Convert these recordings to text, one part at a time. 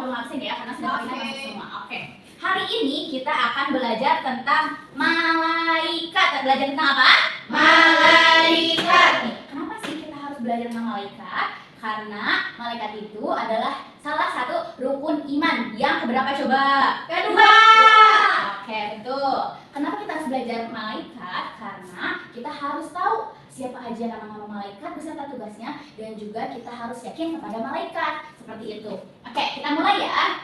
perlu absen ya karena sudah kita masuk semua. Oke. Hari ini kita akan belajar tentang malaikat. Belajar tentang apa? Malaikat. Kenapa sih kita harus belajar tentang malaikat? Karena malaikat itu adalah salah satu rukun iman yang keberapa coba? Kedua. Oke, betul. Kenapa kita harus belajar malaikat? Karena kita harus tahu siapa aja nama-nama malaikat beserta tugasnya, dan juga kita harus yakin kepada malaikat. Seperti itu. Oke, kita mulai ya.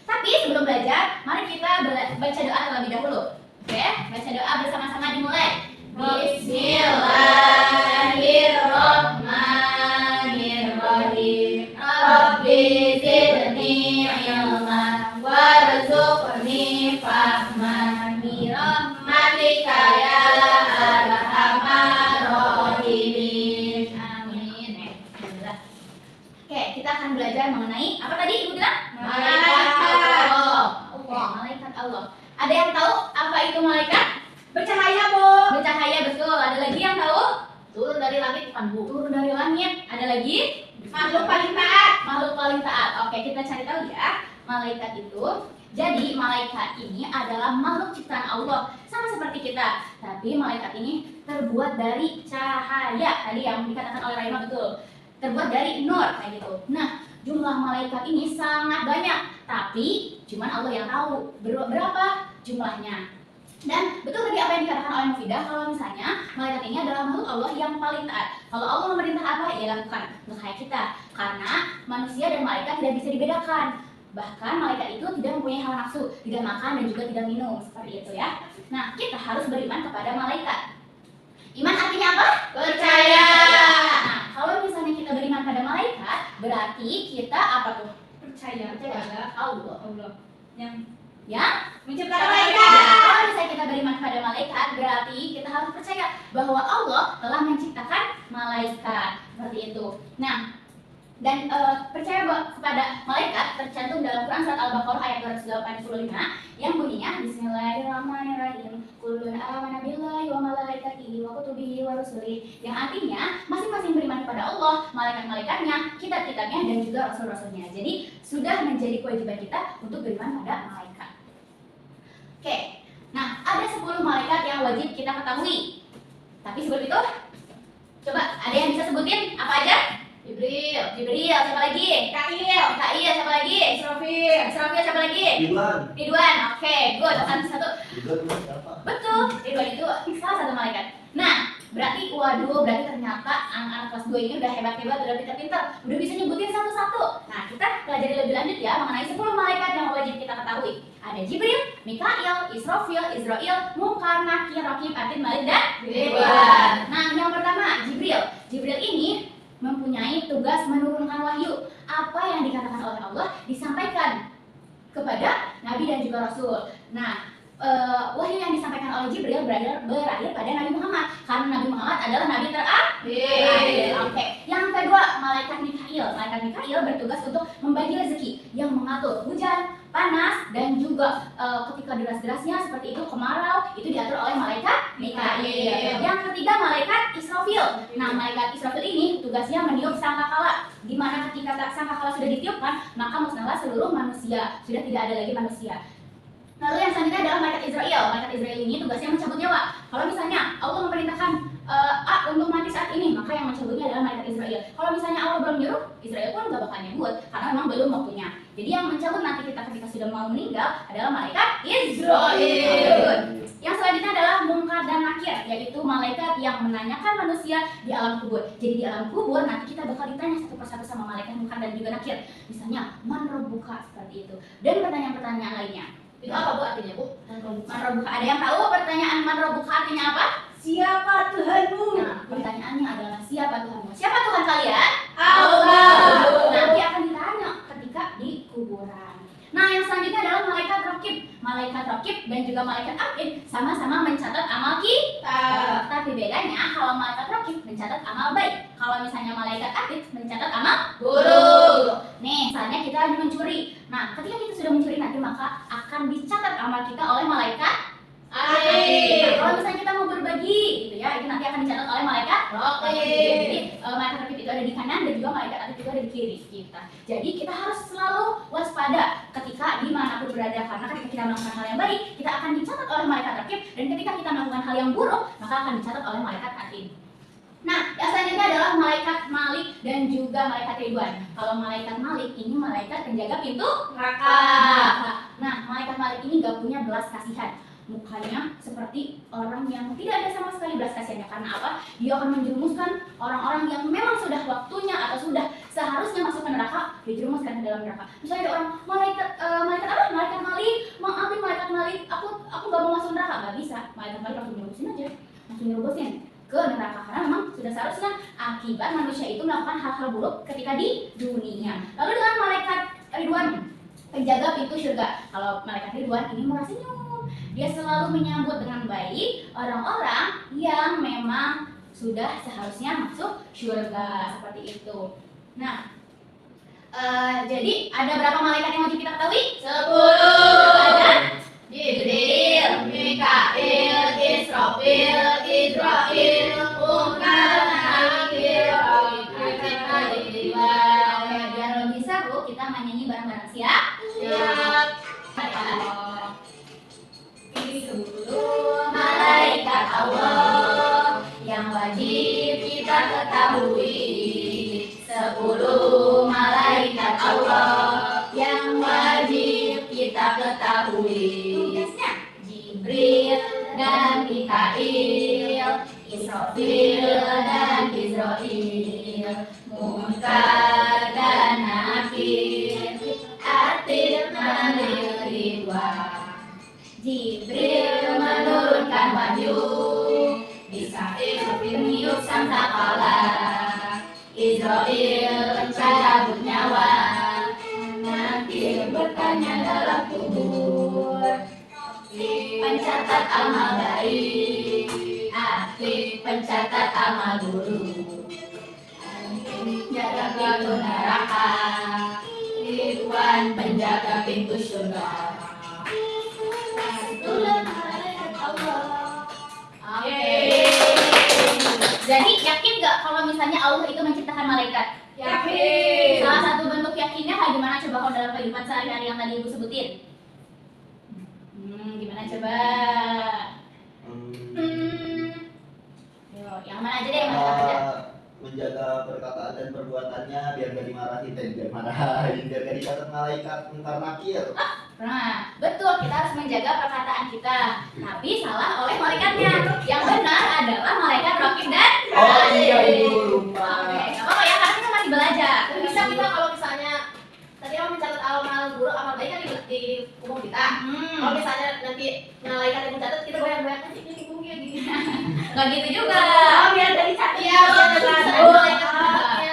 Tapi sebelum belajar, mari kita baca doa terlebih dahulu. Oke, baca doa bersama-sama dimulai. Bismillahirrahmanirrahim. Rabbi zidni ilma warzuqni fahman bi rahmatika ya arhamar rahimin. Amin. Oke, kita akan belajar mengenai apa tadi Ibu bilang? Malaikat Allah. Oke, malaikat Allah. Ada yang tahu apa itu malaikat? Bercahaya, Bu. Bercahaya, betul. Ada lagi yang tahu? Turun dari langit, bukan Bu. Turun dari langit. Ada lagi? Makhluk paling taat. Makhluk paling taat. Oke, kita cari tahu ya. Malaikat itu. Jadi, malaikat ini adalah makhluk ciptaan Allah. Sama seperti kita. Tapi malaikat ini terbuat dari cahaya. Tadi yang dikatakan oleh Raima betul. Terbuat dari nur, kayak gitu. Nah, jumlah malaikat ini sangat banyak. Tapi, cuman Allah yang tahu berapa jumlahnya. Dan betul tadi apa yang dikatakan oleh Mufidah, kalau misalnya malaikat ini adalah makhluk Allah yang paling taat. Kalau Allah memerintah apa, ya lakukan. Nggak kayak kita. Karena manusia dan malaikat tidak bisa dibedakan. Bahkan malaikat itu tidak mempunyai hawa nafsu, tidak makan dan juga tidak minum. Seperti itu ya. Nah, kita harus beriman kepada malaikat. Iman artinya apa? Percaya. Nah, kalau misalnya kita beriman pada malaikat, berarti kita apa tuh? Percaya kepada Allah. Yang menciptakan malaikat. Kalau misalnya kita beriman kepada malaikat, berarti kita harus percaya bahwa Allah telah menciptakan malaikat. Seperti itu. Nah, dan percaya kepada malaikat tercantum dalam Quran surat Al-Baqarah ayat 285 yang bunyinya Bismillahirrahmanirrahim. Kullun amana billahi wa malaikatihi wa kutubihi wa rusulihi. Yang artinya masing-masing beriman kepada Allah, malaikat-malaikatnya, kitab-kitabnya dan juga rasul-rasulnya. Jadi sudah menjadi kewajiban kita untuk beriman pada malaikat. Oke. Nah, ada 10 malaikat yang wajib kita ketahui. Tapi sebelum itu, coba ada yang bisa sebutin apa aja? Jibril, siapa lagi? Mikail, siapa lagi? Israfil, siapa lagi? Ridwan, oke, good. Satu. Betul, Ridwan itu salah satu malaikat. Nah, berarti ternyata anak-anak kelas 2 ini udah hebat-hebat, udah pintar-pintar, udah bisa nyebutin satu-satu. Nah, kita pelajari lebih lanjut ya mengenai 10 malaikat yang wajib kita ketahui. Ada Jibril, Mikail, Israfil, Izrail, Munkar, Nakir, Rakib, Atid, Malik, dan Ridwan. Nah, yang pertama, Jibril. Jibril ini mempunyai tugas menurunkan wahyu. Apa yang dikatakan oleh Allah disampaikan kepada Nabi dan juga Rasul. Nah, wahyu yang disampaikan oleh Jibril berakhir pada Nabi Muhammad. Karena Nabi Muhammad adalah Nabi terakhir. Oke. Yang kedua, malaikat Mikail. Malaikat Mikail bertugas untuk membagi rezeki, yang mengatur hujan, panas, dan juga ketika deras-derasnya seperti itu kemarau, itu diatur oleh malaikat Mikail. Yang ketiga, malaikat Israfil. Nah, malaikat Israfil ini tugasnya meniup sangkakala, di mana ketika sangkakala sudah ditiupkan, maka musnahlah seluruh manusia, sudah tidak ada lagi manusia. Lalu yang selanjutnya adalah malaikat Izrail. Malaikat Izrail ini tugasnya mencabut nyawa. Kalau misalnya Allah memerintahkan A untuk mati saat ini, maka yang mencabutnya adalah malaikat Izrail. Kalau misalnya Allah belum nyuruh, Izrail pun gak bakal nyebut, karena memang belum waktunya. Jadi yang mencabut nanti kita ketika sudah mau meninggal adalah malaikat Izrail. Yang selanjutnya adalah Munkar dan Nakir, yaitu malaikat yang menanyakan manusia di alam kubur. Jadi di alam kubur nanti kita bakal ditanya satu persatu sama malaikat Munkar dan juga Nakir. Misalnya, man rabbuka, seperti itu. Dan pertanyaan-pertanyaan lainnya. Itu apa Bu artinya Bu? Man rabbuka. Ada yang tahu pertanyaan man rabbuka artinya apa? Siapa Tuhanmu? Nah, pertanyaannya adalah siapa Tuhanmu? Siapa Tuhan kalian? Allah. Nanti akan ditanya ketika di kuburan. Nah, yang selanjutnya adalah malaikat Rakib. Malaikat Rakib dan juga malaikat Atid sama-sama mencatat amal kita. Tapi bedanya kalau malaikat Rakib mencatat amal baik. Kalau misalnya malaikat Atid mencatat amal buruk. Nih, misalnya kita lagi mencuri. Nah, ketika kita sudah mencuri nanti maka akan dicatat amal kita oleh malaikat Atid. Nah, kalau misalnya kita mau berbagi gitu ya, itu nanti akan dicatat oleh malaikat Rakib. Jadi malaikat Rakib itu ada di kanan dan juga malaikat Atid itu ada di kiri kita. Jadi kita harus selalu waspada waspada ketika dimanapun berada, karena ketika kita melakukan hal yang baik, kita akan dicatat oleh malaikat rakib, dan ketika kita melakukan hal yang buruk, maka akan dicatat oleh malaikat atid. Nah, yang selanjutnya adalah malaikat Malik dan juga malaikat Ridwan. Kalau malaikat Malik ini malaikat penjaga pintu neraka. Nah, malaikat Malik ini gak punya belas kasihan. Mukanya seperti orang yang tidak ada sama sekali belas kasihannya. Karena apa? Dia akan menjerumuskan orang-orang yang memang sudah waktunya atau sudah seharusnya masuk ke neraka, dijerumuskan ke dalam neraka. Misalnya ada orang malaikat malaikat Malik, maafin malaikat Malik, aku gak mau masuk neraka. Gak bisa, malaikat Malik langsung nyerubusin aja, langsung nyerubusin ke neraka, karena memang sudah seharusnya akibat manusia itu melakukan hal-hal buruk ketika di dunia. Lalu dengan malaikat Ridwan, penjaga pintu surga. Kalau malaikat Ridwan ini murah senyum. Dia selalu menyambut dengan baik orang-orang yang memang sudah seharusnya masuk surga, seperti itu. Nah, jadi ada berapa malaikat yang wajib kita ketahui? 10. Ada Jibril, Mikail, Israfil, Idrafil, Munkar, Nakir, biar lebih seru kita menyanyi bareng-bareng, siap? Siap. Malaikat Allah yang wajib kita ketahui. 10 malaikat Allah yang wajib kita ketahui. Tugasnya Jibril dan Mikail, Israfil dan Israil, Munkar dan Nakir, Atid dan Ridwan. Jibril menurunkan wahyu, Mikail meniup sangkakala, Israil mencabut nyawa, Nakir bertanya dalam kubur, pencatat amal baik, Atid pencatat amal buruk, jaga pintu neraka, Ridwan penjaga pintu surga. Jadi yakin gak kalau misalnya Allah itu menciptakan malaikat? Yakin. Salah satu bentuk yakinnya gimana coba kalau dalam kehidupan sehari-hari yang tadi Ibu sebutin? Gimana coba? Yo, yang mana aja deh, yang mana aja? Menjaga perkataan dan perbuatannya biar gak dimarahin, biar gak dicatat malaikat Munkar Nakir. Nah, betul, kita harus menjaga perkataan kita, tapi salah oleh malaikatnya. Yang benar adalah malaikat rakib dan Ibu lupa. Oke, gak apa-apa ya, karena kita masih belajar. Bisa kita kalau misalnya tadi orang mencatat amal buruk, amal baik kan di umum kita. Kalau misalnya nanti malaikat yang mencatat, kita goyang-goyang aja di punggungnya gitu. Nggak gitu juga. Biar dari catat. Iya, biar dari malaikatnya.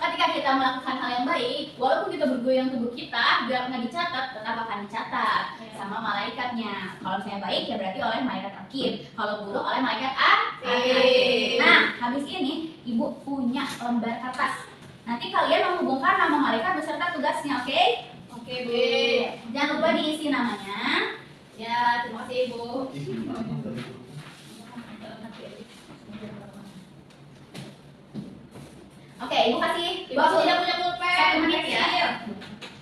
Ketika kita melakukan hal yang baik, walaupun kita bergoyang tubuh kita, biar nggak dicatat, tetap akan dicatat sama malaikatnya. Kalau misalnya baik ya berarti oleh malaikat rakib, kalau buruk oleh malaikat atid. Nah, habis ini Ibu punya lembar kertas. Nanti kalian menghubungkan nama malaikat beserta tugasnya, oke? Oke, Bu. Jangan lupa diisi namanya. Ya, terima kasih, Bu. Oke, Ibu kasih. Ibu aku tidak punya pulpen. 1 menit ya.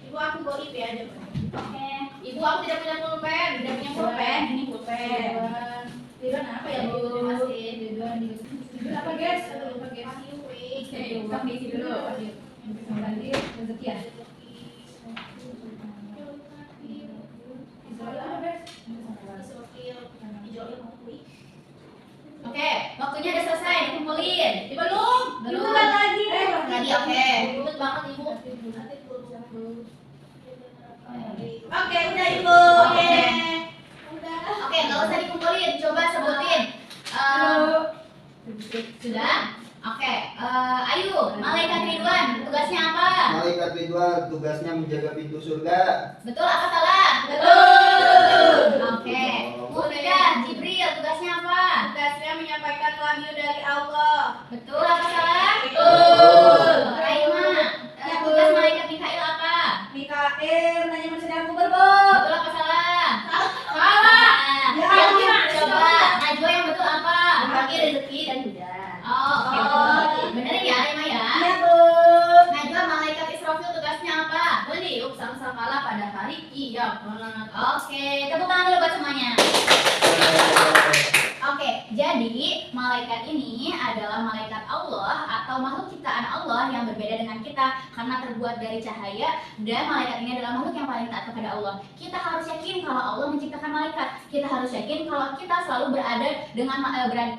Ibu aku goib ya aja. Oke. Ibu aku tidak punya pulpen. Tidak punya pulpen, ini pulpen. Ridwan apa ya, Bu? Terima kasih. Ridwan apa, guys? Aduh, lupa, guys. Oke, bukan diisi dulu. Nanti rezeki ya. Oke, waktunya udah selesai, dikumpulin. Belum. Belum. Lagi. Lagi, oke. Ribet banget, Ibu. Oke, udah, Ibu. Oke. Udah. Oke, nggak usah dikumpulin. Coba sebutin. Sudah? Oke. Ayu, malaikat Ridwan, tugasnya apa? Malaikat Ridwan tugasnya menjaga pintu surga. Betul apa salah? Betul. Oke. Muda, Jibril, tugasnya apa? Tugasnya menyampaikan wahyu dari Allah. Betul apa salah? Betul. Raima, tugas malaikat Mikail apa? Mikail nanya mesin aku berbo. Betul apa salah? Salah. Ya, coba Najwa yang betul apa? Bagi rezeki dan hujan. Oh, oke. Bener ya, Raima ya? Iya, Bu. Najwa, malaikat Israfil tugasnya apa? Meniup sang sangkala pada hari kiamat. Oke, tepuk tangan dulu buat semuanya. Oke, jadi malaikat ini adalah malaikat Allah atau makhluk ciptaan Allah yang berbeda dengan kita karena terbuat dari cahaya, dan malaikat ini adalah makhluk yang paling taat kepada Allah. Kita harus yakin kalau Allah menciptakan malaikat. Kita harus yakin kalau kita selalu berada dengan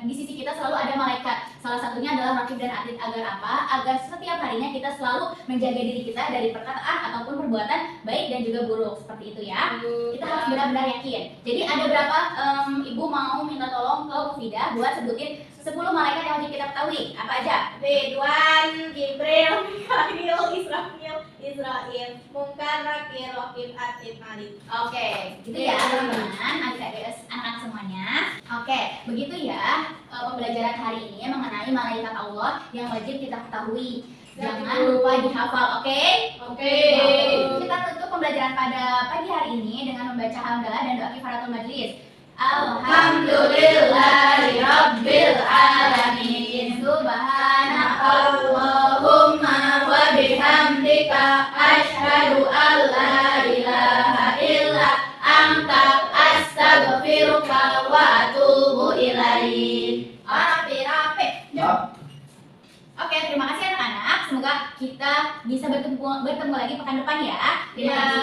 di sisi kita selalu ada malaikat. Salah satunya adalah rakib dan atid. Agar apa? Agar setiap harinya kita selalu menjaga diri kita dari perkataan ataupun perbuatan baik dan juga buruk. Seperti itu ya. Kita harus benar-benar yakin. Jadi ada berapa ibu mau minta tolong ke Bu Fida buat sebutin 10 malaikat yang wajib kita ketahui. Apa aja? Ridwan, Jibril, Mikail, Israfil, Munkar, Nakir, Raqib, Atid, Malik. Oke, gitu ya teman-teman, adik-adik anak-anak semuanya. Oke, begitu ya pembelajaran hari ini mengenai malaikat Allah yang wajib kita ketahui. Jangan lupa dihafal, oke? Oke. Kita tutup pembelajaran pada pagi hari ini dengan membaca hamdalah dan doa kifaratul majlis. Alhamdulillahi Rabbil Alamin. Subhanakallahumma wa bihamdika asyhadu an la ilaha illa anta astaghfiruka wa atubu ilaik. Rapi. Oke, terima kasih anak-anak. Semoga kita bisa bertemu lagi pekan depan ya. Terima kasih.